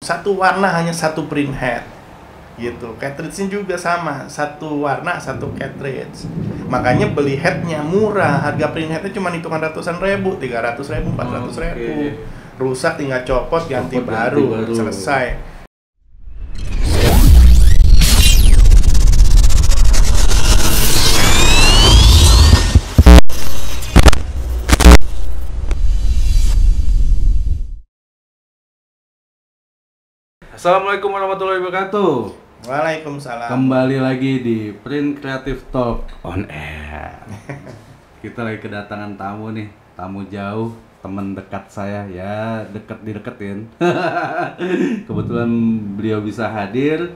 satu warna hanya satu printhead gitu. Cartridge-nya juga sama, satu warna satu cartridge. Makanya beli headnya murah, harga printheadnya cuma hitungan ratusan ribu, 300.000, 400.000. Rusak tinggal copot ganti baru, selesai. Assalamualaikum warahmatullahi wabarakatuh. Waalaikumsalam. Kembali lagi di Print Creative Talk on Air. Kita lagi kedatangan tamu nih, tamu jauh, teman dekat saya ya, dideketin. Kebetulan beliau bisa hadir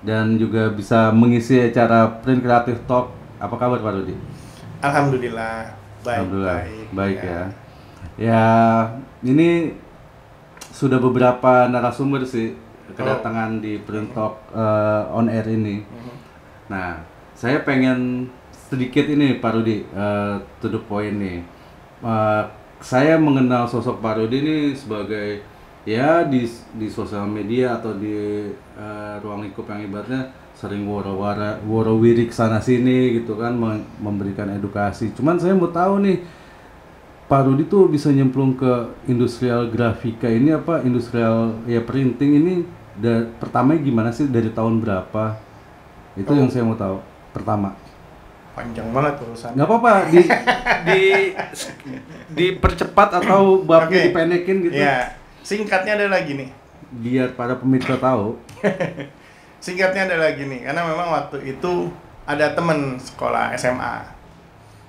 dan juga bisa mengisi acara Print Creative Talk. Apa kabar Pak Rudi? Alhamdulillah, Alhamdulillah, baik ya. Ya, ini sudah beberapa narasumber sih kedatangan di Print Talk on Air ini. Nah, saya pengen sedikit ini Pak Rudi, to the point nih. Saya mengenal sosok Pak Rudi ini sebagai ya di sosial media atau di ruang lingkup yang ibaratnya sering woro-wirik sana sini gitu kan, memberikan edukasi. Cuman saya mau tahu nih, Pak Rudi tuh bisa nyemplung ke industrial grafika ini apa, industrial ya printing ini pertamanya gimana sih, dari tahun berapa? Itu yang saya mau tahu pertama. Panjang banget urusan. Nggak apa-apa, dipercepat atau babnya dipendekin gitu. Ya, singkatnya adalah gini. Biar para pemirsa tahu. Singkatnya adalah gini, karena memang waktu itu ada teman sekolah SMA.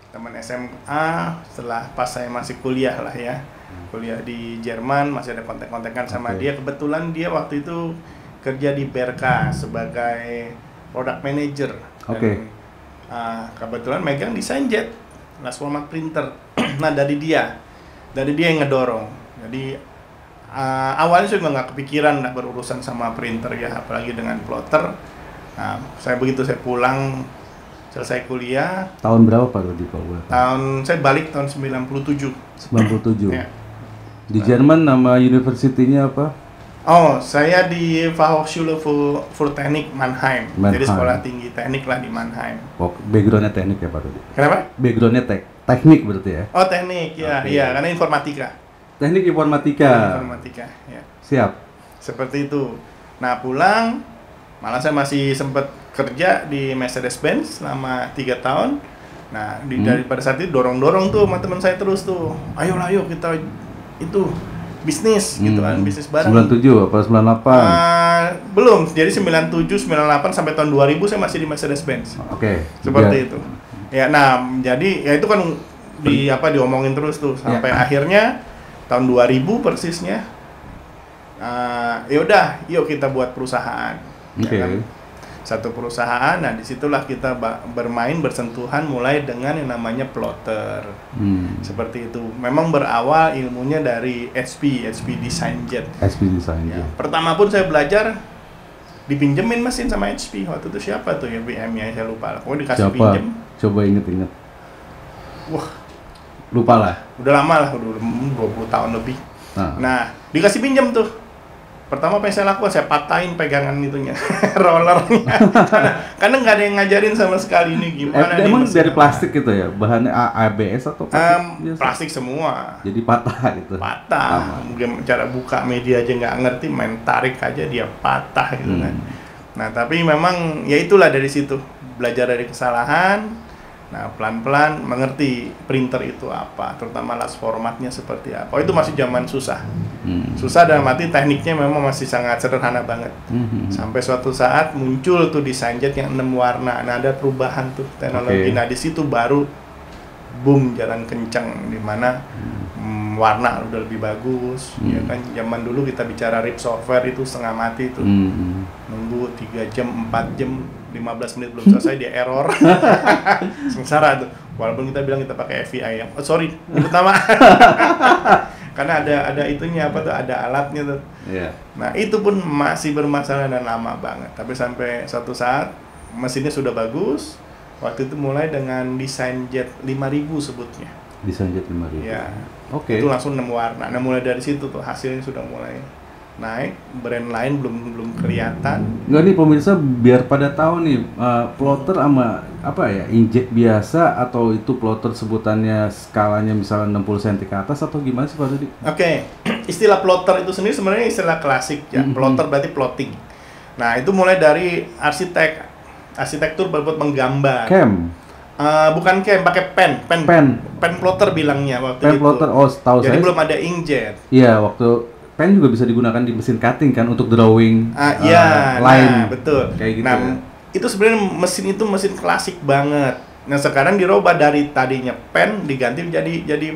Teman SMA setelah pas saya masih kuliah lah ya, kuliah di Jerman, masih ada kontak-kontakan sama dia. Kebetulan dia waktu itu kerja di Berka sebagai product manager. Kebetulan megang desain jet, last format printer. Nah dari dia yang ngedorong. Jadi awalnya saya juga nggak kepikiran berurusan sama printer ya, apalagi dengan plotter. Nah saya pulang selesai kuliah. Tahun berapa Pak Rudi? Saya balik tahun 97. 97. Ya. Di Jerman nama universitinya apa? Oh, saya di Fachhochschule für Technik Mannheim. Jadi sekolah tinggi teknik lah di Mannheim. Oh, backgroundnya teknik ya Pak Rudi? Kenapa? Backgroundnya teknik berarti ya? Oh, teknik ya, iya, karena informatika. Teknik informatika. Ya. Siap. Seperti itu. Nah, pulang malah saya masih sempat kerja di Mercedes-Benz selama 3 tahun. Nah, dari pada saat itu dorong-dorong tuh sama teman saya terus tuh. Ayo kita itu bisnis gitu kan, bisnis bareng. 97 apa 98? Belum. Jadi 97, 98 sampai tahun 2000 saya masih di Mercedes-Benz. Oke. Seperti itu. Ya, nah, jadi ya itu kan diomongin terus tuh sampai akhirnya tahun 2000 persisnya. Ya udah, yuk kita buat perusahaan. Ya kan? Satu perusahaan, nah disitulah kita bersentuhan mulai dengan yang namanya plotter. Seperti itu. Memang berawal ilmunya dari HP Design Jet. HP Design Jet. Pertama pun saya belajar dipinjemin mesin sama HP. Waktu itu siapa tuh ya BM-nya, saya lupa lah. Pokoknya dikasih pinjem. Coba inget. Wah, lupa lah. Udah lama lah, udah 20 tahun lebih. Nah, dikasih pinjem tuh. Pertama apa yang saya lakukan, saya patahin pegangan itunya, rollernya. Karena nggak ada yang ngajarin sama sekali ini gimana. Emang dari plastik gitu ya, bahannya ABS atau plastik semua. Jadi patah gitu. Patah. Mungkin cara buka media aja nggak ngerti, main tarik aja dia patah gitu kan. Nah tapi memang ya itulah dari situ, belajar dari kesalahan. Nah pelan-pelan mengerti printer itu apa, terutama last formatnya seperti apa. Oh itu masih zaman susah. Susah dalam arti tekniknya memang masih sangat sederhana banget. Sampai suatu saat muncul tuh desain jet yang 6 warna. Nah ada perubahan tuh teknologi. Nah di situ baru boom, jalan kencang, di mana warna udah lebih bagus. Ya kan zaman dulu kita bicara rip software itu setengah mati tuh. Nunggu 3 jam, 4 jam, 15 menit belum selesai dia error. Sengsara tuh. Walaupun kita bilang kita pakai FVI yang pertama karena ada itunya ada alatnya tuh. Nah, itu pun masih bermasalah dan lama banget. Tapi sampai suatu saat mesinnya sudah bagus. Waktu itu mulai dengan desain jet 5000 sebutnya. Di Sanjet 5.000. Ya. Oke. Itu langsung 6 warna. Nah, mulai dari situ tuh hasilnya sudah mulai naik. Brand lain belum kelihatan. Enggak nih pemirsa, biar pada tahu nih, plotter sama apa ya, inkjet biasa atau itu plotter sebutannya skalanya misalnya 60 cm ke atas atau gimana sih Pak Rudi? Oke, istilah plotter itu sendiri sebenarnya istilah klasik ya. Plotter berarti plotting. Nah, itu mulai dari arsitektur berbuat menggambar. Cam. Bukan cam, pakai pen plotter bilangnya waktu pen itu. plotter, oh tahu Jadi saya. belum ada inkjet. Iya, waktu pen juga bisa digunakan di mesin cutting kan untuk drawing line. Nah, betul. Kayak gitu. Nah, itu sebenarnya mesin klasik banget. Nah, sekarang dirubah dari tadinya pen diganti jadi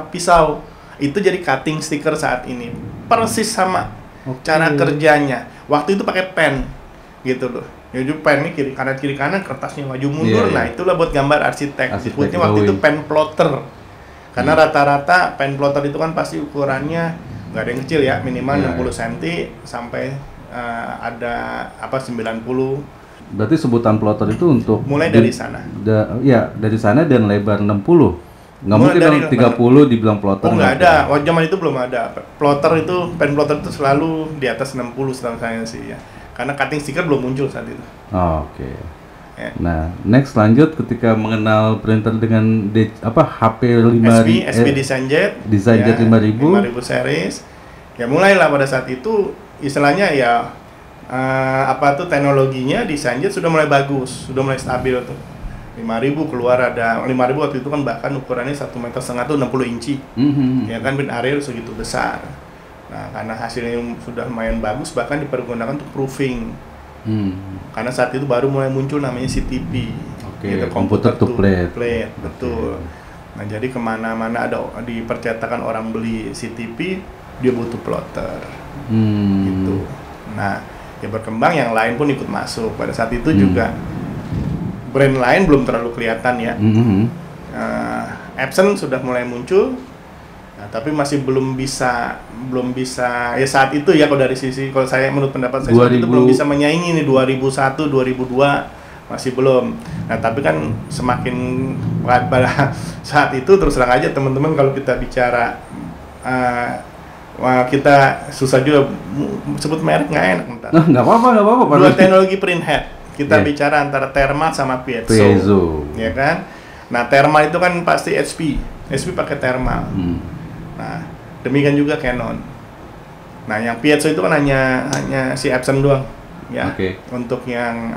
pisau. Itu jadi cutting sticker saat ini. Persis sama cara kerjanya. Waktu itu pakai pen gitu loh. Jadi pen ini kiri kanan kertasnya maju mundur. Nah, itulah buat gambar arsitek. Disebutnya waktu itu pen plotter. Karena rata-rata pen plotter itu kan pasti ukurannya nggak ada yang kecil ya, minimal 60 cm sampai ada 90. Berarti sebutan plotter itu untuk mulai dari sana. Dari sana dan lebar 60. Nggak mungkin kalau 30 dibilang plotter. Oh, nggak ada. Waktu zaman itu belum ada. Plotter itu, pen plotter itu selalu di atas 60 setahu saya sih ya. Karena cutting sticker belum muncul saat itu. Oh, oke. Nah, next lanjut ketika mengenal printer dengan HP 5 SP di Sanjet 5000 series. Ya mulailah pada saat itu istilahnya ya teknologinya di Sanjet sudah mulai bagus, sudah mulai stabil tuh. 5.000 keluar ada 5.000 waktu itu kan bahkan ukurannya 1,5 meter tuh 60 inci. Ya kan print area segitu besar. Nah, karena hasilnya sudah lumayan bagus bahkan dipergunakan untuk proofing. Karena saat itu baru mulai muncul namanya CTP, gitu, computer to plate, betul. Nah, jadi kemana-mana ada di percetakan orang beli CTP, dia butuh plotter, gitu. Nah, ya berkembang yang lain pun ikut masuk. Pada saat itu juga brand lain belum terlalu kelihatan ya. Epson sudah mulai muncul. Nah, tapi masih belum bisa ya saat itu ya kalau dari sisi kalau saya menurut pendapat saya saat itu belum bisa menyaingi nih 2001 2002 masih belum. Nah, tapi kan semakin pada saat itu terus terang aja teman-teman kalau kita bicara kita susah juga sebut merek nggak enak entar. Nggak apa-apa. Dua teknologi print head kita bicara antara thermal sama piezo. Ya kan? Nah, thermal itu kan pasti HP pakai thermal. Nah, demikian juga Canon. Nah, yang piezo itu kan hanya si Epson doang, ya. Untuk yang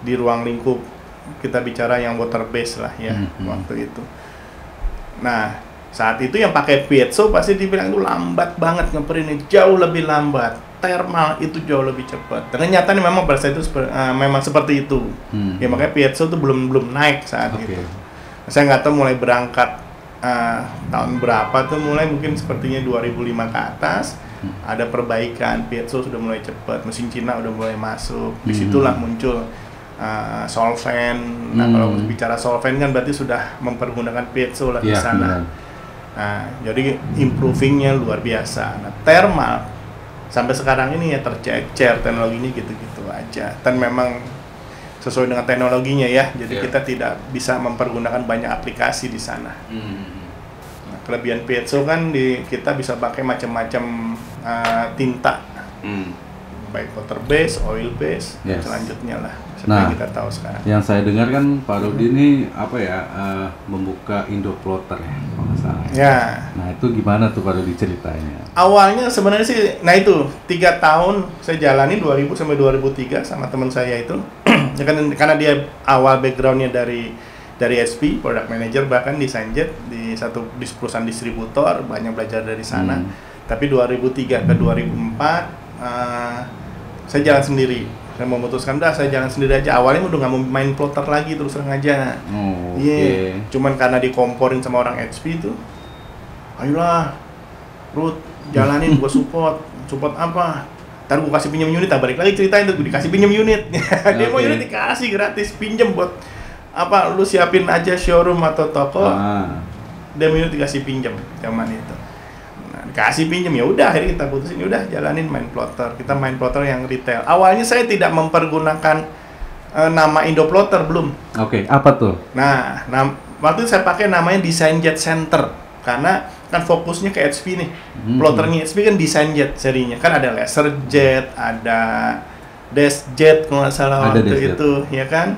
di ruang lingkup kita bicara yang water base lah ya waktu itu. Nah, saat itu yang pakai piezo pasti dibilang itu lambat banget ngeprintnya, jauh lebih lambat. Thermal itu jauh lebih cepat. Ternyata memang pada saat itu memang seperti itu. Ya makanya piezo itu belum naik saat itu. Saya nggak tahu mulai berangkat tahun berapa tuh mulai mungkin sepertinya 2005 ke atas ada perbaikan, piezo sudah mulai cepat, mesin Cina udah mulai masuk. Disitulah muncul solvent. Nah, kalau bicara solvent kan berarti sudah mempergunakan piezo lah di sana. Nah, jadi improvingnya luar biasa. Nah, thermal sampai sekarang ini ya tercecer teknologinya gitu-gitu aja. Dan memang sesuai dengan teknologinya ya, jadi kita tidak bisa mempergunakan banyak aplikasi di sana. Nah, kelebihan piezo kan kita bisa pakai macam-macam tinta, baik water base, oil base, selanjutnya lah. Seperti kita tahu sekarang. Yang saya dengar kan Pak Rudi ini membuka Indo Plotter ya, kalau nggak salah. Ya. Nah, itu gimana tuh Pak Rudi ceritanya? Awalnya sebenarnya sih, nah itu 3 tahun saya jalani 2000 sampai 2003 sama teman saya itu. Ya kan, karena dia awal backgroundnya dari SP, product manager bahkan di Sanjet di perusahaan distributor, banyak belajar dari sana. Tapi 2003 ke 2004 saya jalan sendiri. Saya memutuskan saya jalan sendiri aja. Awalnya udah nggak mau main plotter lagi, terus terang aja. Cuman karena dikomporin sama orang HP itu, ayolah, Ruth, jalanin gua support apa? Ntar gua kasih pinjam unit, balik lagi ceritain tuh, dikasih pinjam unit. Dia mau unit dikasih gratis, pinjam buat lu siapin aja showroom atau toko. Dia mau unit dikasih pinjam zaman itu. Kasih pinjam, ya udah akhirnya kita putusin, ya udah jalanin main plotter. Kita main plotter yang retail. Awalnya saya tidak mempergunakan nama Indo Plotter belum. Apa tuh? Nah, waktu itu saya pakai namanya Design Jet Center karena kan fokusnya ke HP nih. Plotternya HP kan Design Jet serinya. Kan ada Laser Jet, ada Dash Jet kalau nggak salah Ada waktu Dash Jet. itu, ya kan?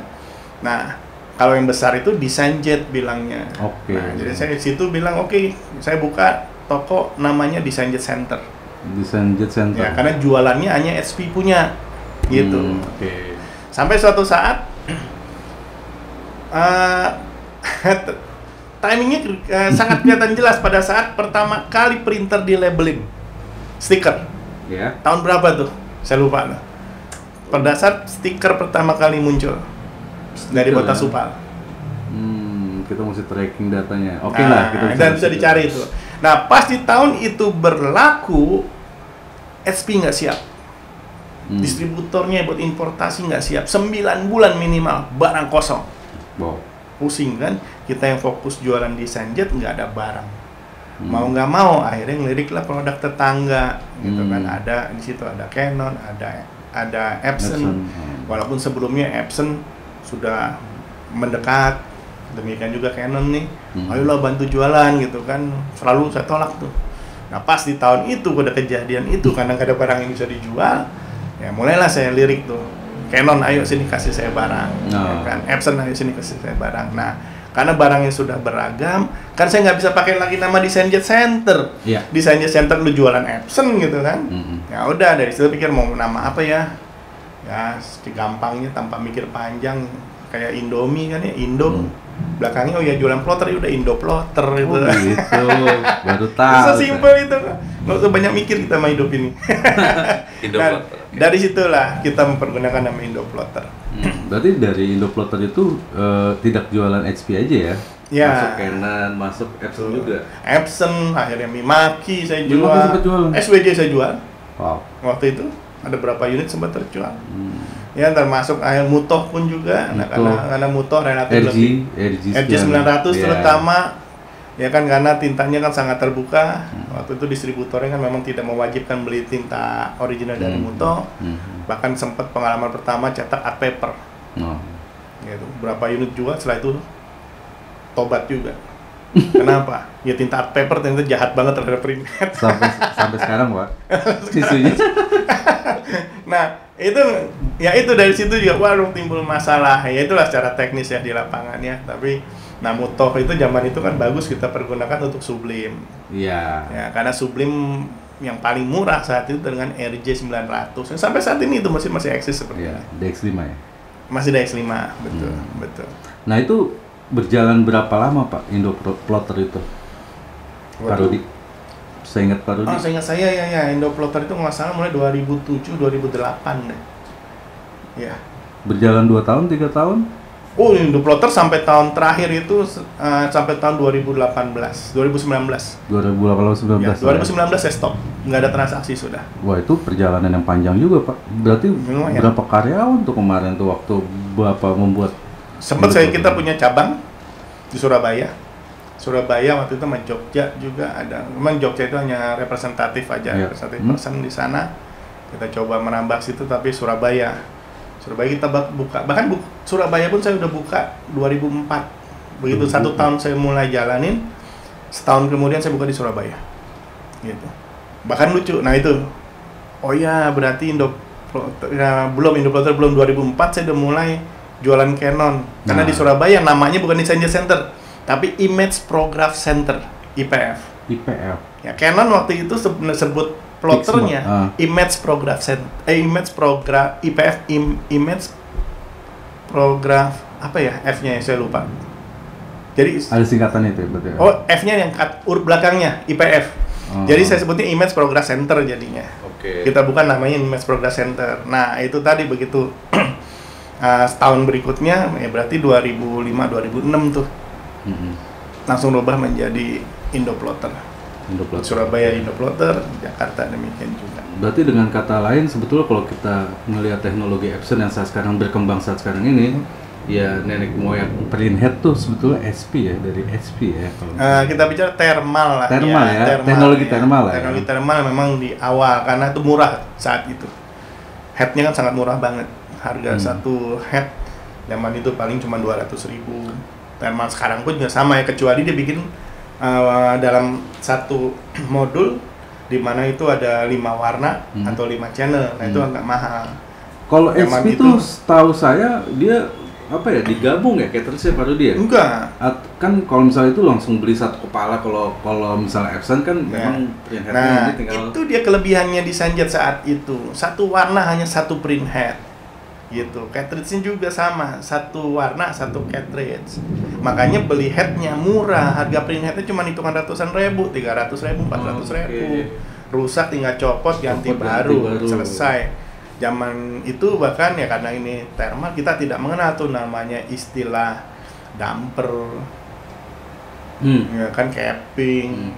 Nah, kalau yang besar itu Design Jet bilangnya. Oke. Nah, jadi saya di situ bilang oke, saya buka toko namanya Design Jet Center. Design Jet Center. Ya, karena jualannya hanya HP punya gitu. Oke. Sampai suatu saat timingnya sangat kelihatan jelas pada saat pertama kali printer di labelin stiker. Ya. Tahun berapa tuh? Saya lupa tuh. Pada saat stiker pertama kali muncul dari Stiker, Kota ya? Supal. Kita mesti tracking datanya. Oke lah, kita Dan bisa dicari itu. Nah, pas di tahun itu berlaku, HP nggak siap. Distributornya buat importasi nggak siap. 9 bulan minimal, barang kosong. Wow. Pusing kan? Kita yang fokus jualan Design Jet nggak ada barang. Mau nggak mau, akhirnya ngeliriklah produk tetangga, gitu kan? Ada di situ ada Canon, ada Epson. Walaupun sebelumnya Epson sudah mendekat, demikian juga Canon nih. Ayolah bantu jualan gitu kan. Selalu saya tolak tuh. Nah pas di tahun itu udah kejadian itu karena nggak ada barang yang bisa dijual, ya mulailah saya lirik tuh. Canon ayo sini kasih saya barang, ya kan? Epson ayo sini kasih saya barang. Nah karena barangnya sudah beragam, kan saya nggak bisa pakai lagi nama Design Jet Center. Iya. Design Jet Center lu jualan Epson gitu kan. Ya udah dari situ pikir mau nama apa ya? Ya gampangnya tanpa mikir panjang kayak Indomie kan ya, Indo. Belakangnya oh ya jualan plotter ya udah Indo Plotter gitu. Gitu. Baru tahu. Sesimpel itu. Nggak usah banyak mikir kita sama hidup ini. Indo Nah, Plotter. dari situlah kita mempergunakan nama Indo Plotter. Berarti dari Indo Plotter itu tidak jualan HP aja ya? Ya. Masuk Canon, masuk Epson juga. Epson, akhirnya Mimaki saya Mimaki jual. sempat jual. SWJ saya jual. Wow. Waktu itu ada berapa unit sempat terjual. Ya termasuk akhir Mutoh pun juga. Nah, Mutoh. karena Mutoh relatif lebih RG 900 terutama ya kan karena tintanya kan sangat terbuka. Waktu itu distributornya kan memang tidak mewajibkan beli tinta original dari Mutoh. Bahkan sempat pengalaman pertama cetak art paper. Gitu. Berapa unit jual setelah itu tobat juga. Kenapa? Ya tinta art paper ternyata jahat banget terhadap printhead. Sampai sekarang, Pak. Isunya. Nah, itu dari situ juga waduh timbul masalah. Ya itulah secara teknis ya di lapangannya. Tapi Mutoh itu zaman itu kan bagus kita pergunakan untuk Sublime. Iya. Ya, karena Sublime yang paling murah saat itu dengan RJ 900. Sampai saat ini itu masih eksis seperti Iya, ini. DX5 ya. Masih DX5, betul, betul. Nah, itu berjalan berapa lama, Pak, Indo Plotter itu? Pak Rudi. Saya ingat Pak Rudi. Oh, seingat saya ya Indo Plotter itu nggak salah mulai 2007 2008 deh. Ya. Berjalan 2 tahun, 3 tahun? Oh, Indo Plotter sampai tahun terakhir itu sampai tahun 2018, 2019. 2018-19. Ya, 2019 saya stop, nggak ada transaksi sudah. Wah, itu perjalanan yang panjang juga, Pak. Berarti Lumayan. berapa karyawan tuh kemarin tuh waktu Bapak membuat? Sempat kita punya cabang di Surabaya. Surabaya waktu itu sama Jogja juga ada. Memang Jogja itu hanya representatif aja, Iya. representatif person di sana. Kita coba menambah situ tapi Surabaya kita buka. Bahkan Surabaya pun saya udah buka 2004. Begitu 1 tahun saya mulai jalanin, setahun kemudian saya buka di Surabaya. Gitu. Bahkan lucu. Nah itu. Oh ya, berarti Indo Plotter belum 2004 saya udah mulai jualan Canon. Karena di Surabaya namanya bukan Design Jet Center, tapi Image Prograph Center, IPF. IPF. Ya, Canon waktu itu sebut plotternya Image Prograph Center, Image Prograph IPF, Image Prograph apa ya F-nya ya, saya lupa. Jadi ada singkatan itu ya, berarti. Oh, F-nya yang belakangnya IPF. Jadi saya sebutnya Image Prograph Center jadinya. Oke. Kita bukan namanya Image Prograph Center. Nah, itu tadi begitu setahun berikutnya ya berarti 2005 2006 tuh. Langsung rubah menjadi Indo Plotter. Surabaya Indo Plotter, Jakarta demikian juga. Berarti dengan kata lain sebetulnya kalau kita melihat teknologi Epson yang saat sekarang berkembang saat sekarang ini, ya nenek moyang printhead tuh sebetulnya HP ya, dari HP ya kalau kita bicara thermal lah. Thermal ya, teknologi thermal lah. Teknologi thermal memang di awal karena itu murah saat itu. Headnya kan sangat murah banget. Harga satu head zaman itu paling cuma 200.000. Thermal sekarang pun juga sama ya, kecuali dia bikin dalam satu modul di mana itu ada 5 warna atau 5 channel. Nah itu agak mahal. Kalau Memang HP itu setahu saya dia apa ya, digabung ya cartridge-nya baru dia? Enggak. Kan kalau misalnya itu langsung beli satu kepala, kalau misalnya Epson kan memang print head-nya tinggal. Itu dia kelebihannya di Sunjet saat itu. Satu warna hanya satu print head. Gitu. Cartridge-nya juga sama, satu warna, satu cartridge. Makanya beli headnya murah, harga print headnya cuma hitungan ratusan ribu, 300.000, 400.000. Rusak tinggal copot, ganti baru, selesai. Zaman itu bahkan ya karena ini thermal, kita tidak mengenal tuh namanya istilah damper, ya kan capping.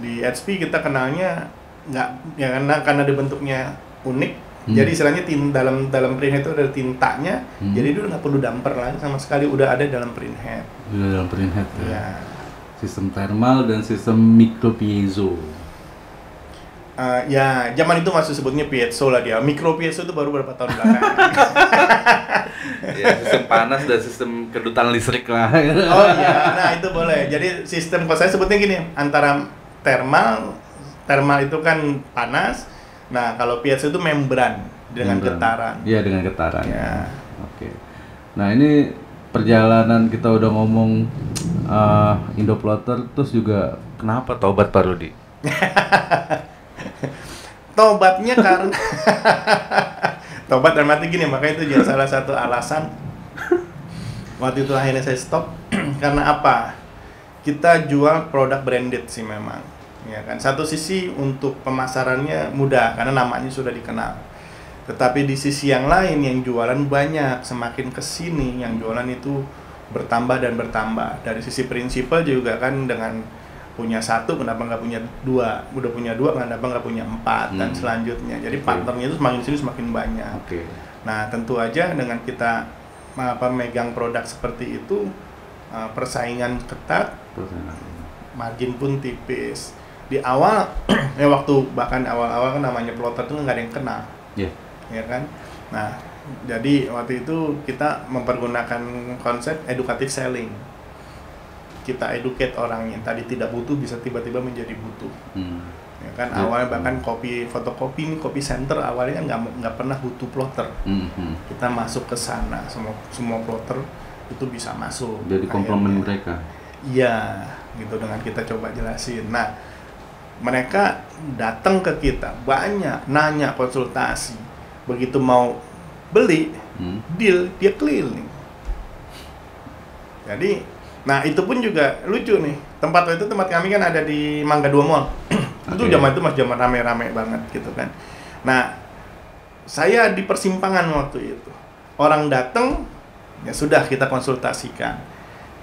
Di HP kita kenalnya nggak, ya karena dibentuknya unik. Jadi istilahnya dalam print head itu ada tintanya, jadi itu nggak perlu damper lagi sama sekali, udah ada dalam print head. Udah dalam print head ya. Sistem thermal dan sistem micro piezo. Ya, zaman itu masih sebutnya piezo lah dia. Micro piezo itu baru berapa tahun belakangan. Ya, sistem panas dan sistem kedutan listrik lah. Oh iya, nah itu boleh. Jadi sistem, kalau saya sebutnya gini, antara thermal itu kan panas. Nah, kalau piezo itu membran dengan getaran. Iya, dengan getaran. Ya. Oke. Nah, ini perjalanan kita udah ngomong Indoplotter, terus juga kenapa tobat Pak Rudi? Tobatnya karena tobat dan mati gini, makanya itu juga salah satu alasan waktu itu akhirnya saya stop. Karena apa? Kita jual produk branded sih memang. Ya kan, satu sisi untuk pemasarannya mudah karena namanya sudah dikenal, tetapi di sisi yang lain yang jualan banyak, semakin kesini yang jualan itu bertambah dan bertambah. Dari sisi prinsipal juga kan, dengan punya satu kenapa nggak punya dua, udah punya dua kenapa nggak punya empat, dan selanjutnya. Jadi partnernya itu semakin sini semakin banyak. Nah tentu aja dengan kita megang produk seperti itu, persaingan ketat, margin pun tipis. Di awal, ya waktu bahkan awal-awal kan namanya plotter itu nggak ada yang kenal, ya kan. Nah, jadi waktu itu kita mempergunakan konsep educative selling. Kita educate orang yang tadi tidak butuh bisa tiba-tiba menjadi butuh, ya kan. Awalnya bahkan fotokopi center awalnya kan nggak pernah butuh plotter. Kita masuk ke sana, semua plotter itu bisa masuk. Jadi komplement mereka. Iya, gitu, dengan kita coba jelasin. Nah, mereka datang ke kita banyak, nanya, konsultasi. Begitu mau beli, deal, dia keliling. Jadi, nah itu pun juga lucu nih. Tempat kami kan ada di Mangga 2 Mall. Itu zaman itu masih zaman rame-rame banget gitu kan. Nah, saya di persimpangan waktu itu. Orang datang, ya sudah kita konsultasikan.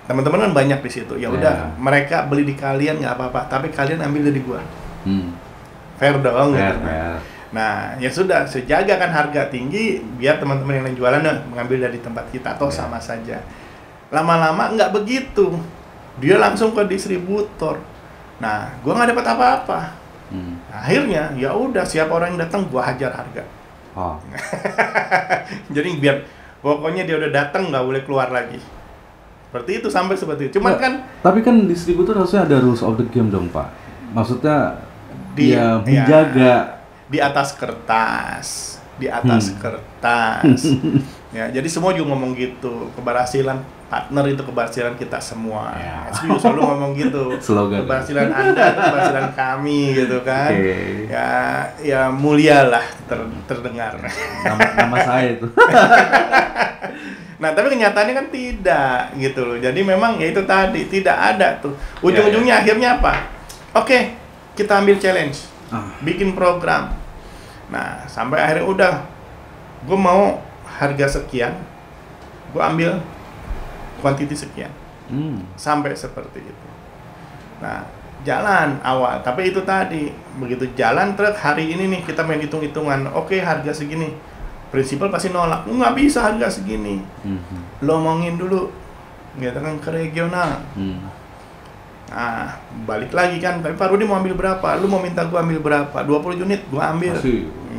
Teman-teman kan banyak di situ. Ya udah, mereka beli di kalian nggak apa-apa, tapi kalian ambil dari gua. Fair dong gitu. Nah, ya sudah, sejaga kan harga tinggi biar teman-teman yang lain jualan mengambil dari tempat kita, atau sama saja. Lama-lama nggak begitu. Dia langsung ke distributor. Nah, gua nggak dapat apa-apa. Akhirnya ya udah, siapa orang yang datang gua hajar harga. Jadi biar pokoknya dia udah datang nggak boleh keluar lagi. Seperti itu, sampai seperti itu. Cuman kan, tapi kan distributor harusnya ada rules of the game dong Pak. Maksudnya dia menjaga di atas kertas, ya, jadi semua juga ngomong gitu. Keberhasilan partner itu keberhasilan kita semua. SBU selalu ngomong gitu. Slogan. Keberhasilan Anda, keberhasilan kami gitu kan. Ya mulia lah terdengar. Nama saya itu. Nah, tapi kenyataannya kan tidak gitu loh. Jadi memang ya itu tadi, tidak ada tuh. Ujung-ujungnya akhirnya apa? Oke, kita ambil challenge. Bikin program. Nah, sampai akhirnya udah, gue mau harga sekian, gue ambil quantity sekian. Sampai seperti itu. Nah, jalan awal. Tapi itu tadi, begitu jalan truk hari ini nih, kita main hitung-hitungan. Oke, harga segini. Prinsipal pasti nolak, nggak bisa harga segini. Lo omongin dulu, gitu kan, ke regional. Nah, balik lagi kan, tapi Pak Rudi mau ambil berapa? Lu mau minta gua ambil berapa? 20 unit gua ambil.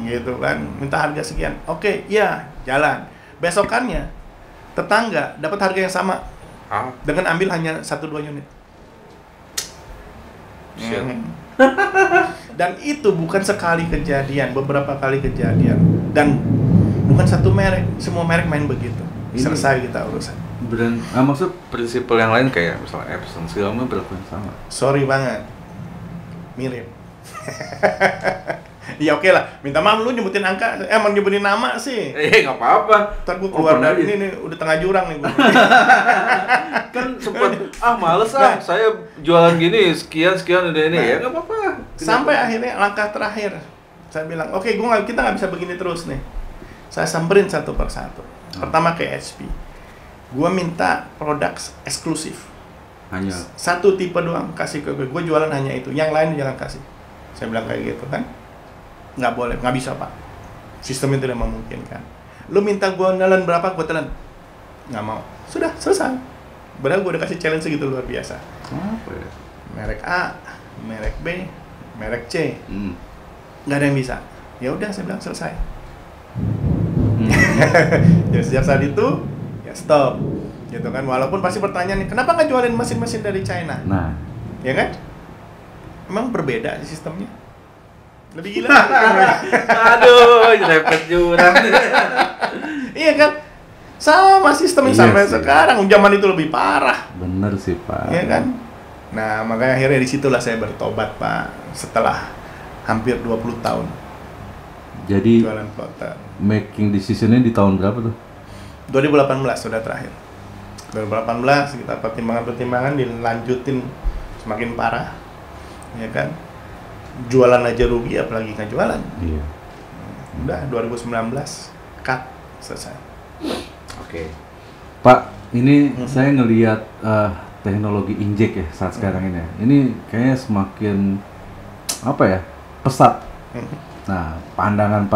Gitu kan, minta harga sekian. Oke, iya, jalan. Besokannya tetangga dapat harga yang sama, dengan ambil hanya 1-2 unit. Shit. Dan itu bukan sekali kejadian, beberapa kali kejadian, dan bukan satu merek, semua merek main begitu. Selesai kita urusan. Maksud prinsipal yang lain kayak misalnya Epson segala macam berlaku sama. Sorry banget, mirip. Ya oke lah, minta maaf lu nyebutin angka, emang nyebutin nama sih. Nggak apa-apa. Ntar gue keluar dari ini nih, udah tengah jurang nih gue. Kan sempet males saya jualan gini sekian udah ini. Ya nggak apa-apa. Sampai akhirnya langkah terakhir, saya bilang oke, kita nggak bisa begini terus nih. Saya samperin satu persatu. Pertama ke HP, gue minta produk eksklusif. Hanya satu tipe doang kasih ke gue jualan hanya itu, yang lain jangan kasih. Saya bilang kayak gitu kan, nggak boleh, nggak bisa pak, sistem itu tidak memungkinkan. Lu minta gue nelan berapa, gue telan, nggak mau, sudah selesai. Padahal gue udah kasih challenge segitu luar biasa. apa ya? Merek A, merek B, merek C, nggak ada yang bisa. Ya udah, saya bilang selesai. Jadi sejak saat itu ya stop, gitu kan. Walaupun pasti pertanyaan nih, kenapa nggak jualin mesin-mesin dari China? Nah, Ya kan? Emang berbeda sih sistemnya. Lebih gila. Aduh, repet jurang. Iya kan? Sama sistemnya Iya sampai sih. sekarang. Zaman itu lebih parah. bener sih Pak. Iya kan? Nah, makanya akhirnya disitulah saya bertobat, Pak. Setelah hampir 20 tahun Jadi jualan plotter. making decision-nya di tahun berapa tuh? 2018 sudah terakhir. 2018 kita pertimbangan-pertimbangan dilanjutin semakin parah. Ya kan? Jualan aja rugi, apalagi nggak jualan. Iya. Udah 2019 cut, selesai. Oke. Pak, ini saya ngelihat teknologi injek ya saat sekarang ini. Ini kayaknya semakin apa ya, pesat. Nah, pandangan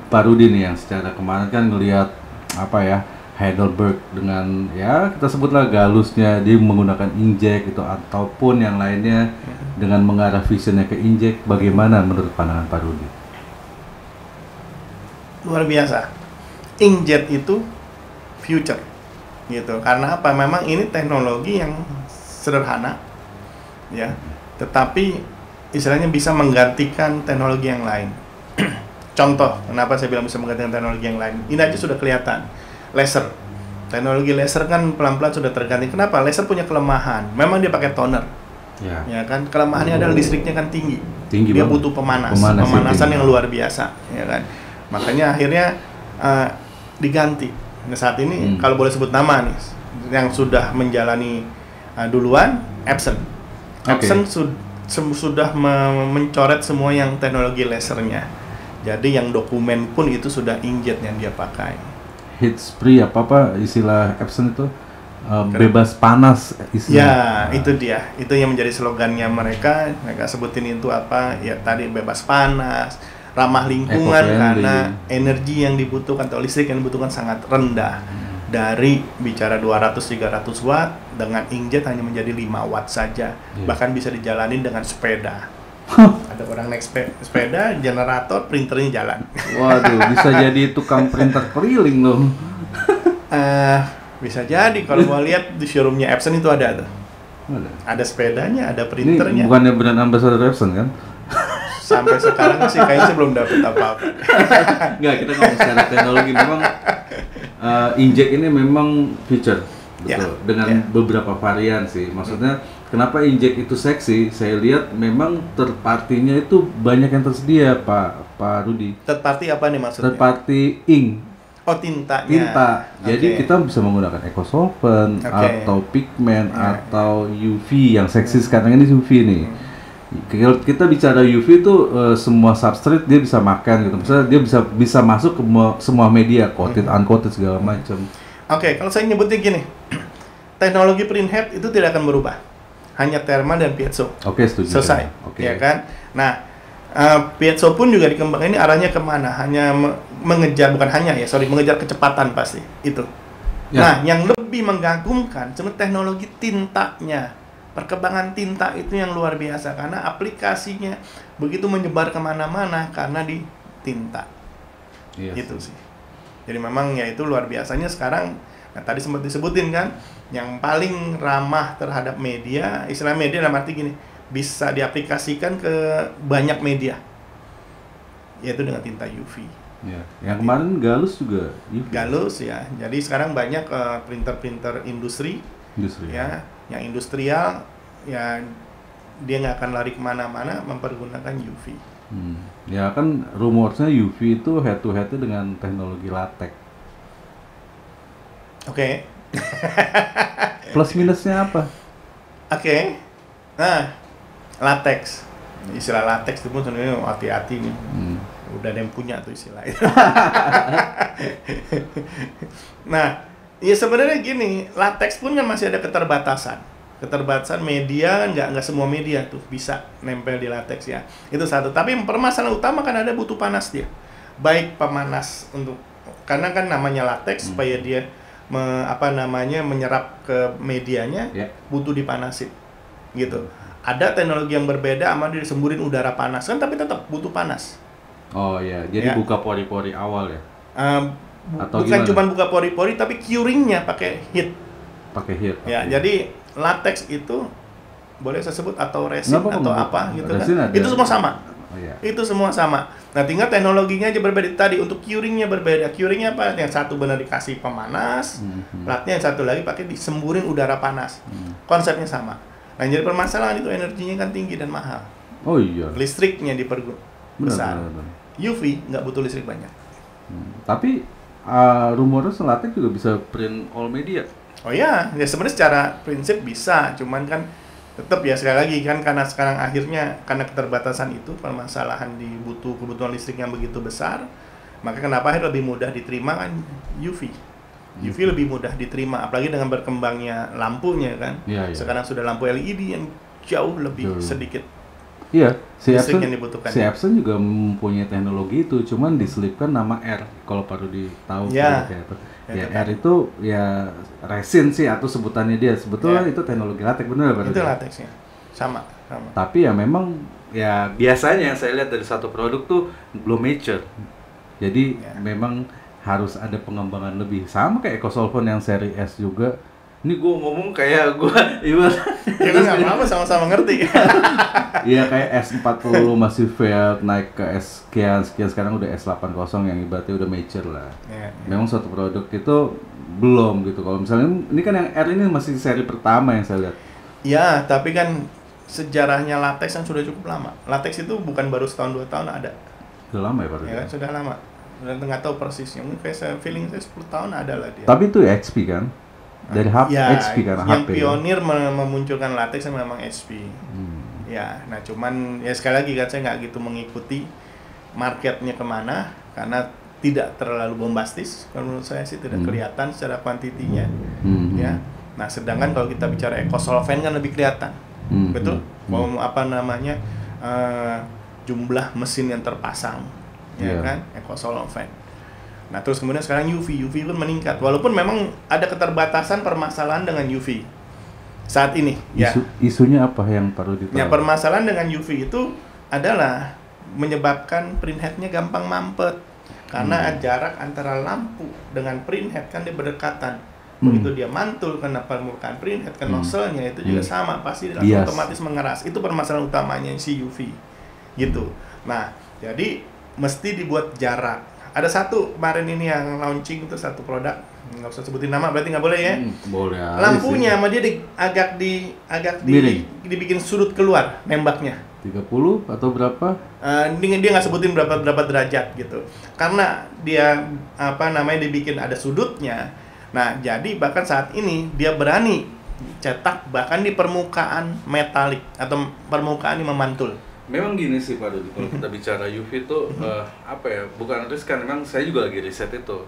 Pak Rudi nih yang secara kemarin kan ngelihat apa ya, Heidelberg dengan ya kita sebutlah galusnya dia menggunakan injek itu ataupun yang lainnya dengan mengarah visionnya ke injek. Bagaimana menurut pandangan Pak Rudi? Luar biasa. Inkjet itu future gitu. Karena apa? Memang ini teknologi yang sederhana ya, tetapi istilahnya bisa menggantikan teknologi yang lain. Contoh, kenapa saya bilang bisa menggantikan teknologi yang lain? Ini aja sudah kelihatan. Laser. Teknologi laser kan pelan-pelan sudah terganti. Kenapa? Laser punya kelemahan. Memang dia pakai toner. Ya kan, kelemahannya adalah listriknya kan tinggi. Dia banget. butuh pemanasan yang luar biasa, ya kan. Makanya akhirnya diganti. Nah, saat ini kalau boleh sebut nama nih, yang sudah menjalani duluan, Epson. Epson sudah mencoret semua yang teknologi lasernya. Jadi yang dokumen pun itu sudah inkjet yang dia pakai. Heat free apa istilah Epson itu bebas panas istilah. Ya, itu dia. Itu yang menjadi slogannya mereka. Mereka sebutin itu apa? Ya tadi bebas panas, ramah lingkungan karena energi yang dibutuhkan atau listrik yang dibutuhkan sangat rendah. Dari bicara 200-300 watt dengan inkjet hanya menjadi 5 watt saja. Bahkan bisa dijalanin dengan sepeda. Ada orang naik sepeda, generator, printernya jalan. Waduh, bisa jadi tukang printer keliling loh. Bisa jadi kalau mau lihat di showroomnya Epson itu ada tuh. Ada sepedanya, ada printernya. Ini bukannya brand ambassador Epson kan? Sampai sekarang sih kayaknya belum dapat apa-apa. Enggak, kita ngomong secara teknologi memang injek ini memang feature, betul. Dengan beberapa varian sih. Maksudnya kenapa injek itu seksi? Saya lihat memang third party-nya itu banyak yang tersedia, Pak Rudi. Third party apa nih maksudnya? Third party ink. Oh, tintanya. Tinta. Jadi kita bisa menggunakan eco solvent atau pigment atau UV yang seksi sekarang ini UV nih. Kalau kita bicara UV itu semua substrate dia bisa makan gitu. Misalnya dia bisa masuk ke semua media, coated, uncoated segala macam. Oke, kalau saya nyebutnya gini. Teknologi printhead itu tidak akan berubah. Hanya thermal dan piezo. Oke, setuju. Selesai. Ya kan? Nah, piezo pun juga dikembangkan ini arahnya kemana? Hanya mengejar, bukan hanya ya, mengejar kecepatan pasti itu. Nah, yang lebih menggagumkan sebenarnya teknologi tintanya. Perkembangan tinta itu yang luar biasa karena aplikasinya begitu menyebar kemana-mana karena di tinta. Itu sih. Jadi memang ya itu luar biasanya sekarang Nah, tadi sempat disebutin kan, yang paling ramah terhadap media, istilah media dalam arti gini, bisa diaplikasikan ke banyak media, yaitu dengan tinta UV. Ya. Yang kemarin Galus juga UV. Galus ya, jadi sekarang banyak printer-printer industri, ya, yang industrial, ya dia nggak akan lari kemana-mana mempergunakan UV. Ya kan rumornya UV itu head to head dengan teknologi latex. Oke. Plus minusnya apa? Oke. Nah, latex. Istilah latex itu pun sebenarnya hati-hati nih. Udah ada yang punya tuh istilah itu. Nah, ya sebenarnya gini, latex pun kan masih ada keterbatasan. Keterbatasan media, nggak semua media tuh bisa nempel di latex ya. Itu satu. Tapi permasalahan utama kan ada butuh panas dia. Baik pemanas karena kan namanya latex supaya dia menyerap ke medianya, butuh dipanasin gitu. Ada teknologi yang berbeda sama dia disemburin udara panas kan, tapi tetap butuh panas. Oh ya, jadi buka pori-pori awal ya? Bukan cuma buka pori-pori, tapi curingnya pakai heat. Pakai heat. Ya, jadi latex itu boleh saya sebut atau resin atau apa gitu kan? Itu semua sama. Oh, iya. Itu semua sama. Nah, tinggal teknologinya aja berbeda. Tadi untuk curingnya berbeda. Curingnya apa? Yang satu benar dikasih pemanas, platnya yang satu lagi pakai disemburin udara panas. Konsepnya sama. Nah, jadi permasalahan itu energinya kan tinggi dan mahal. Oh iya. Listriknya besar. Benar. UV nggak butuh listrik banyak. Tapi rumornya latex juga bisa print all media. Oh ya sebenarnya secara prinsip bisa, cuman kan tetap ya sekali lagi kan karena sekarang akhirnya karena keterbatasan itu permasalahan kebutuhan listrik yang begitu besar, maka kenapa akhirnya lebih mudah diterima kan UV. UV lebih mudah diterima, apalagi dengan berkembangnya lampunya kan. Ya. Sekarang sudah lampu LED yang jauh lebih sedikit. Iya, si Epson juga mempunyai teknologi itu, cuman diselipkan nama R kalau perlu tahu kayak itu. Ya, R itu ya resin sih atau sebutannya dia. Sebetulnya itu teknologi latex benar berarti. Itu latexnya. Sama. Tapi ya memang ya biasanya yang saya lihat dari satu produk tuh belum mature. Jadi memang harus ada pengembangan lebih. Sama kayak EcoSolvent yang seri S juga. Ini gue ngomong kayak gue ibarat. Ya kan nggak apa-apa, sama-sama ngerti. Iya kayak S40 masih fail naik ke S sekian sekarang udah S80 yang ibaratnya udah mature lah. Memang suatu produk itu belum gitu. Kalau misalnya ini kan yang R ini masih seri pertama yang saya lihat. Ya, tapi kan sejarahnya latex kan sudah cukup lama. Latex itu bukan baru setahun 2 tahun ada. Sudah lama ya Pak? Ya kan, sudah lama. Udah nggak tahu persisnya. Mungkin kayak feeling saya 10 tahun ada lah dia. Tapi itu HP kan? Dari HP kan? Yang HP pionir memunculkan latex memang HP. Ya, nah cuman ya sekali lagi kan saya nggak gitu mengikuti marketnya kemana karena tidak terlalu bombastis. Kalau menurut saya sih tidak kelihatan secara kuantitinya. Ya, nah sedangkan kalau kita bicara EcoSolvent kan lebih kelihatan, betul? Mau jumlah mesin yang terpasang, ya kan? EcoSolvent. Nah terus kemudian sekarang UV pun meningkat, walaupun memang ada keterbatasan permasalahan dengan UV saat ini. Isunya apa yang perlu ditahu? Ya permasalahan dengan UV itu adalah menyebabkan printheadnya gampang mampet karena jarak antara lampu dengan printhead kan dia berdekatan. Begitu dia mantul kena permukaan printhead ke nozzle-nya itu juga sama, pasti otomatis mengeras. Itu permasalahan utamanya si UV gitu. Nah jadi mesti dibuat jarak. Ada satu kemarin ini yang launching itu satu produk, nggak usah sebutin nama berarti nggak boleh ya. Boleh. Lampunya sama dia dibikin sudut keluar nembaknya. 30 atau berapa? Dia nggak sebutin berapa derajat gitu. Karena dia dibikin ada sudutnya. Nah jadi bahkan saat ini dia berani cetak bahkan di permukaan metalik atau permukaan yang memantul. Memang gini sih Pak Dodi, kalau kita bicara UV itu bukan riskan, memang saya juga lagi riset itu.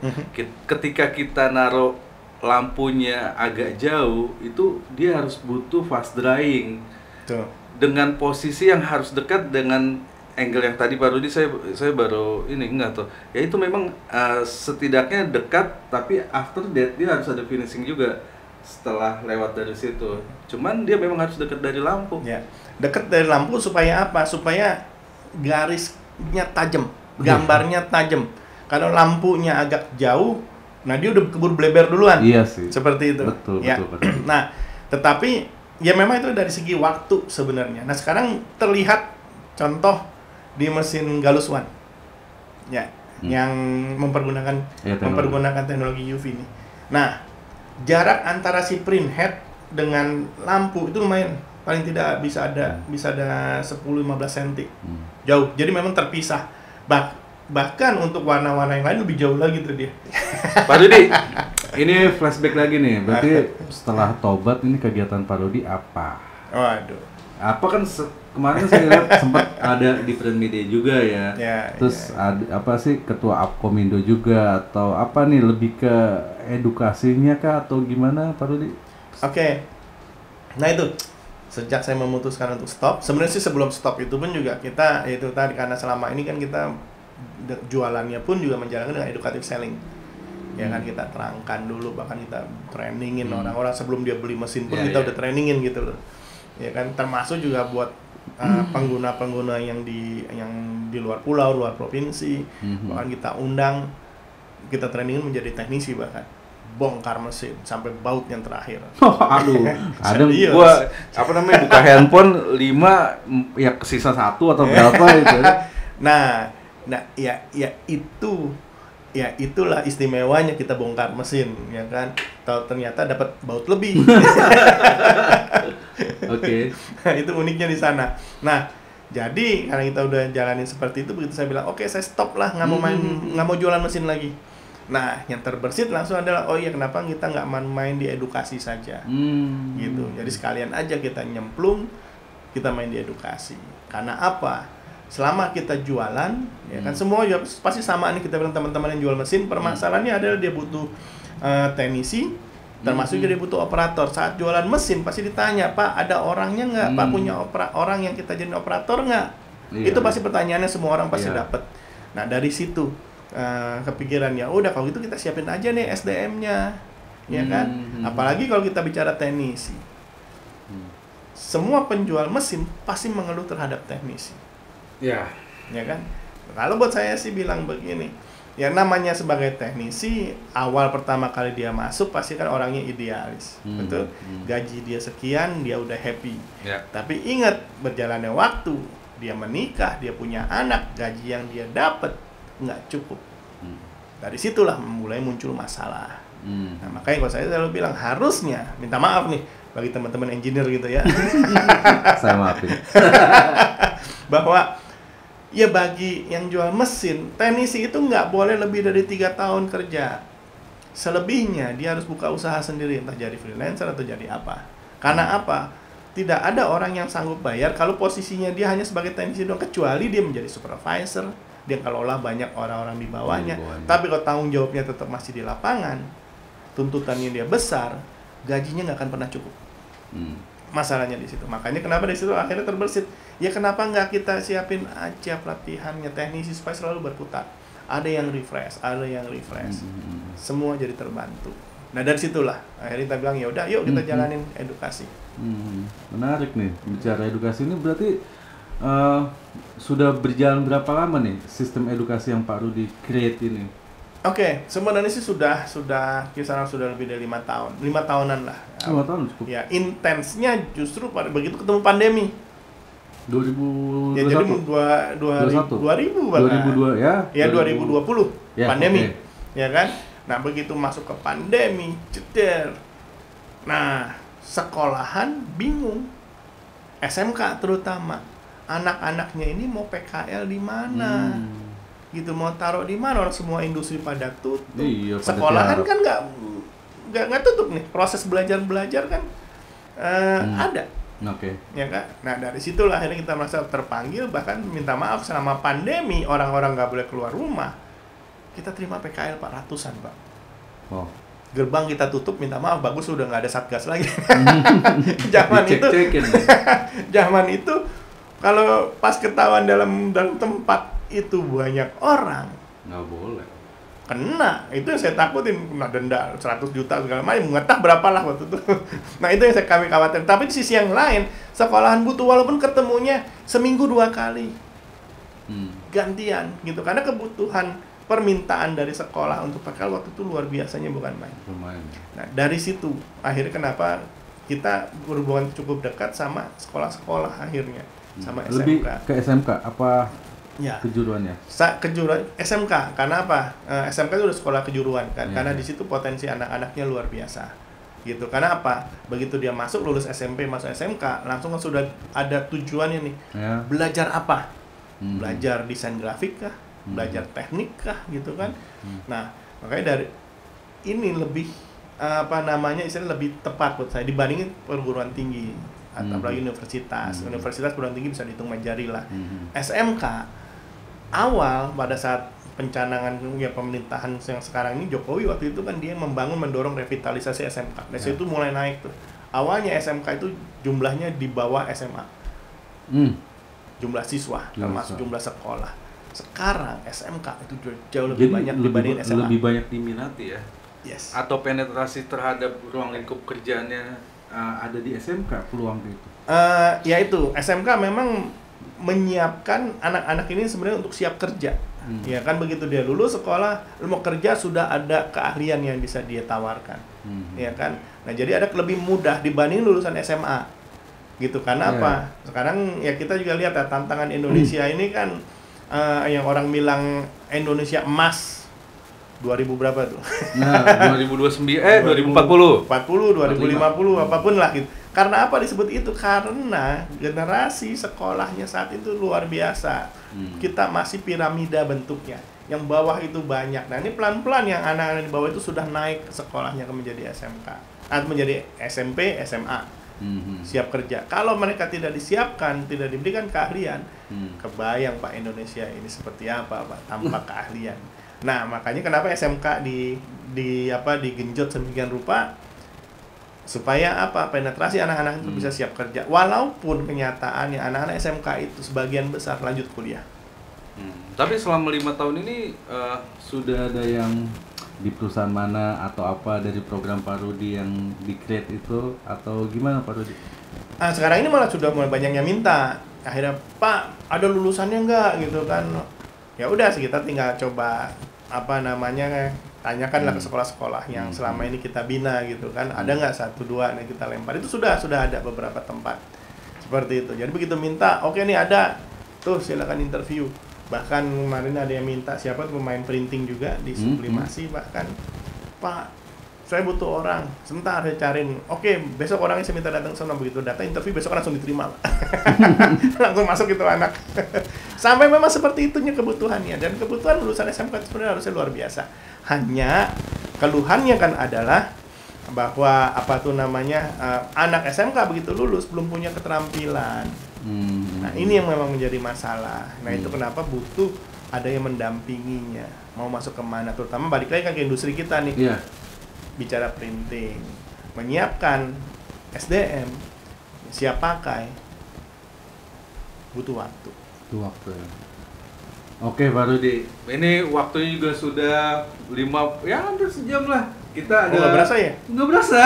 Ketika kita naruh lampunya agak jauh, itu dia harus butuh fast drying. Tuh. Dengan posisi yang harus dekat dengan angle yang tadi Pak Dodi saya baru ingat tuh. Ya itu memang setidaknya dekat, tapi after that dia harus ada finishing juga setelah lewat dari situ. Cuman dia memang harus dekat dari lampu. Ya. Dekat dari lampu supaya apa? Supaya garisnya tajam, gambarnya tajam. Kalau lampunya agak jauh, Nah, dia udah keburu bleber duluan. Iya sih. Seperti itu. Betul, Ya. betul. Nah, tetapi ya memang itu dari segi waktu sebenarnya. Nah, sekarang terlihat contoh di mesin Galus One. Ya, yang mempergunakan Ya, teknologi UV ini. Nah, jarak antara si print head dengan lampu itu lumayan. Paling tidak bisa ada 10-15 cm. Jauh. Jadi memang terpisah. Bahkan untuk warna-warna yang lain lebih jauh lagi tuh dia. Pak Rudi, ini flashback lagi nih. Berarti setelah tobat ini kegiatan Pak Rudi apa? Waduh. Apa kan kemarin saya lihat sempat ada di Print Media juga ya. Terus ada apa sih ketua Apkomindo juga atau apa nih, lebih ke edukasinya kah atau gimana Pak Rudi? Oke. Nah itu sejak saya memutuskan untuk stop, sebenarnya sih sebelum stop itu pun juga kita itu tadi karena selama ini kan kita jualannya pun juga menjalankan dengan educative selling. Ya kan kita terangkan dulu, bahkan kita trainingin orang-orang sebelum dia beli mesin pun kita udah trainingin gitu loh. Ya kan, termasuk juga buat pengguna-pengguna yang di luar pulau, luar provinsi, bahkan kita undang, kita trainingin menjadi teknisi, bahkan bongkar mesin sampai baut yang terakhir. Aduh, ada gua buka handphone 5 ya sisa 1 atau berapa itu. Nah ya itulah istimewanya kita bongkar mesin, ya kan. Tahu ternyata dapat baut lebih. Oke. Nah, itu uniknya di sana. Nah, jadi karena kita udah jalanin seperti itu, begitu saya bilang, oke, saya stop lah, nggak mau jualan mesin lagi. Nah, yang terbersit langsung adalah, oh iya, kenapa kita nggak main di edukasi saja, gitu. Jadi sekalian aja kita nyemplung, kita main di edukasi. Karena apa? Selama kita jualan, ya kan semua ya pasti sama nih, kita bilang teman-teman yang jual mesin, permasalahannya adalah dia butuh teknisi, termasuk dia butuh operator. Saat jualan mesin pasti ditanya, Pak, ada orangnya nggak? Pak, punya orang yang kita jadi operator nggak? Itu pasti pertanyaannya semua orang pasti dapat. Nah, dari situ kepikiran, ya udah kalau gitu kita siapin aja nih SDM-nya, ya kan. Apalagi kalau kita bicara teknisi, semua penjual mesin pasti mengeluh terhadap teknisi, ya kan. Kalau buat saya sih bilang begini, ya namanya sebagai teknisi, awal pertama kali dia masuk pasti kan orangnya idealis, betul. Gaji dia sekian, dia udah happy. Tapi ingat, berjalannya waktu, dia menikah, dia punya anak, gaji yang dia dapat nggak cukup. Dari situlah mulai muncul masalah. Nah, makanya kalau saya selalu bilang, harusnya minta maaf nih bagi teman-teman engineer gitu ya. Saya maafin. Bahwa ya bagi yang jual mesin, teknisi itu nggak boleh lebih dari 3 tahun kerja. Selebihnya dia harus buka usaha sendiri, entah jadi freelancer atau jadi apa. Karena apa? Tidak ada orang yang sanggup bayar kalau posisinya dia hanya sebagai teknisi doang, kecuali dia menjadi supervisor, dia kelola banyak orang-orang di bawahnya. Tapi kalau tanggung jawabnya tetap masih di lapangan, tuntutannya dia besar, gajinya nggak akan pernah cukup. Masalahnya di situ. Makanya kenapa di situ akhirnya terbersit. Ya kenapa nggak kita siapin aja pelatihannya teknisi supaya selalu berputar. Ada yang refresh, semua jadi terbantu. Nah, dari situlah akhirnya kita bilang, ya udah, yuk kita jalanin edukasi. Menarik nih, bicara edukasi ini berarti sudah berjalan berapa lama nih sistem edukasi yang Pak Rudi create ini? Oke, sebenarnya sih sudah kisaran sudah lebih dari 5 tahun, 5 tahunan lah. 5 tahun cukup. Ya, intensnya justru pada begitu ketemu pandemi. 2021. Ya, jadi 2000 bahkan. 2002 ya. Ya 2020 ya, pandemi. Ya kan? Nah, begitu masuk ke pandemi, ceder. Nah, sekolahan bingung. SMK terutama. Anak-anaknya ini mau PKL di mana? Gitu, mau taruh di mana? Orang semua industri pada tutup. Iya, sekolahan kan nggak tutup nih. Proses belajar kan ada. Ya kan? Nah, dari situlah akhirnya kita merasa terpanggil, bahkan minta maaf selama pandemi orang-orang nggak boleh keluar rumah. Kita terima PKL 400-an, Pak. Wow. Gerbang kita tutup, minta maaf, bagus udah nggak ada satgas lagi. Zaman itu kalau pas ketahuan dalam tempat itu banyak orang, nggak boleh. Kena, itu yang saya takutin, kena denda 100 juta segala macam, ngetah berapa lah waktu itu. Nah, itu yang kami khawatir. Tapi di sisi yang lain, sekolahan butuh walaupun ketemunya seminggu 2 kali. Gantian gitu, karena kebutuhan permintaan dari sekolah untuk PKL waktu itu luar biasanya bukan main. Lumayan. Nah, dari situ akhirnya kenapa kita berhubungan cukup dekat sama sekolah-sekolah akhirnya, sama Lebih SMK. ke SMK apa Ya. kejuruannya? Kejuruan SMK, karena apa? SMK itu udah sekolah kejuruan kan, Iya. karena di situ potensi anak-anaknya luar biasa, gitu. Karena apa? Begitu dia masuk lulus SMP masuk SMK, langsung sudah ada tujuannya nih. Ya. Belajar apa? Hmm. Belajar desain grafik kah? Belajar teknik kah? Gitu kan? Nah, makanya dari ini lebih istilah lebih tepat buat saya dibandingin perguruan tinggi atau apalagi universitas. Universitas perguruan tinggi bisa dihitung jari lah. SMK awal pada saat pencanangan ya pemerintahan yang sekarang ini Jokowi waktu itu kan dia mendorong revitalisasi SMK. Dari situ mulai naik tuh. Awalnya SMK itu jumlahnya di bawah SMA. Jumlah siswa termasuk jumlah sekolah. Sekarang SMK itu jauh lebih banyak dibanding SMA. Lebih banyak diminati ya. Yes. Atau penetrasi terhadap ruang lingkup kerjaannya ada di SMK peluang itu. Ya itu SMK memang menyiapkan anak-anak ini sebenarnya untuk siap kerja. Ya kan begitu dia lulus sekolah, mau kerja sudah ada keahlian yang bisa dia tawarkan. Ya kan. Nah, jadi ada lebih mudah dibanding lulusan SMA. Gitu. Karena apa? Sekarang ya kita juga lihat ya tantangan Indonesia ini kan yang orang bilang Indonesia emas 2000 berapa tuh? Nah, 2040, 2050, apapun lah gitu. Karena apa disebut itu? Karena generasi sekolahnya saat itu luar biasa. Kita masih piramida bentuknya. Yang bawah itu banyak. Nah, ini pelan-pelan yang anak-anak di bawah itu sudah naik sekolahnya ke menjadi SMK. Atau menjadi SMP, SMA. Siap kerja. Kalau mereka tidak disiapkan, tidak diberikan keahlian, kebayang Pak Indonesia ini seperti apa Pak tanpa keahlian. Nah, makanya kenapa SMK digenjot sedemikian rupa supaya apa? Penetrasi anak-anak itu bisa siap kerja. Walaupun kenyataannya anak-anak SMK itu sebagian besar lanjut kuliah. Tapi selama 5 tahun ini Sudah ada yang di perusahaan mana atau apa dari program Pak Rudi yang di-create itu atau gimana Pak Rudi? Sekarang ini malah sudah mulai banyak yang minta. Akhirnya, Pak, ada lulusannya enggak gitu kan. Ya udah sih kita tinggal coba tanyakanlah ke sekolah-sekolah yang selama ini kita bina gitu kan. Ada nggak 1-2 yang kita lempar. Itu sudah ada beberapa tempat seperti itu. Jadi begitu minta, oke nih ada. Tuh silakan interview. Bahkan kemarin ada yang minta siapa tuh pemain printing juga di sublimasi bahkan, Pak, saya butuh orang, sebentar saya cariin. Oke, besok orangnya saya minta datang sana, begitu data interview besok langsung diterima. Langsung masuk itu anak. Sampai memang seperti itunya kebutuhannya, dan kebutuhan lulusan SMK itu sebenarnya harusnya luar biasa. Hanya keluhannya kan adalah bahwa anak SMK begitu lulus belum punya keterampilan. Nah, ini yang memang menjadi masalah. Nah, itu kenapa butuh ada yang mendampinginya. Mau masuk kemana, terutama balik lagi kan ke industri kita nih. Iya. Bicara printing, menyiapkan SDM, siap pakai, butuh waktu. Itu waktu ya. Oke Pak Rudi. ini waktunya juga sudah hampir sejam lah. Kita ada Nggak berasa ya? Nggak berasa.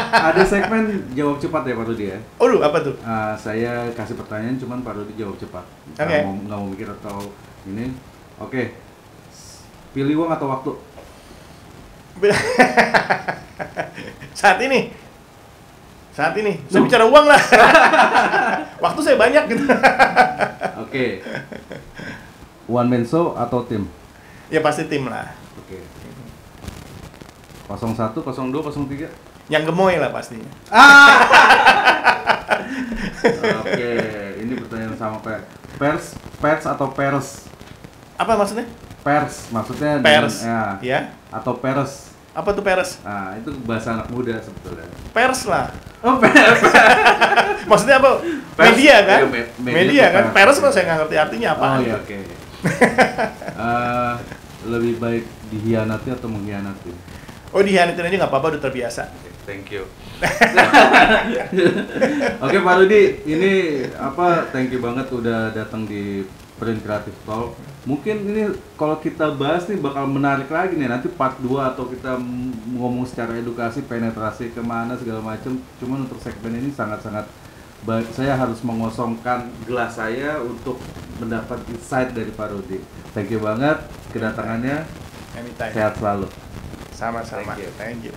Ada segmen jawab cepat ya Pak Rudi ya. Oh lu apa tuh? Saya kasih pertanyaan cuman Pak Rudi jawab cepat. Oke. Nggak mau mikir atau ini. Oke. Pilih uang atau waktu? Saat ini. Saya bicara uang lah. Waktu saya banyak gitu. Oke. One man show atau tim? Ya pasti tim lah. Oke. 01, 02, 03? Yang gemoy lah pastinya. Oke, ini pertanyaan sama pers atau pers? Apa maksudnya? Pers, maksudnya Pers. ya. Atau pers. Apa tuh pers? Nah, itu bahasa anak muda sebetulnya. Pers lah. Oh, pers. Maksudnya apa? Pers, Media kan? iya, Media itu kan? pers. Pers mah saya nggak ngerti artinya apa. Oh iya, oke. Lebih baik dihianati atau mengkhianati? Oh, dihianatin aja nggak apa-apa, udah terbiasa. Thank you. Oke Pak Rudi, ini thank you banget udah datang di Print Creative Talk. Mungkin ini kalau kita bahas nih bakal menarik lagi nih nanti part 2 atau kita ngomong secara edukasi, penetrasi kemana segala macam. Cuman untuk segmen ini sangat-sangat saya harus mengosongkan gelas saya untuk mendapat insight dari Pak Rudi. Thank you banget. kedatangannya. Anytime. Sehat selalu. Sama-sama. Thank you.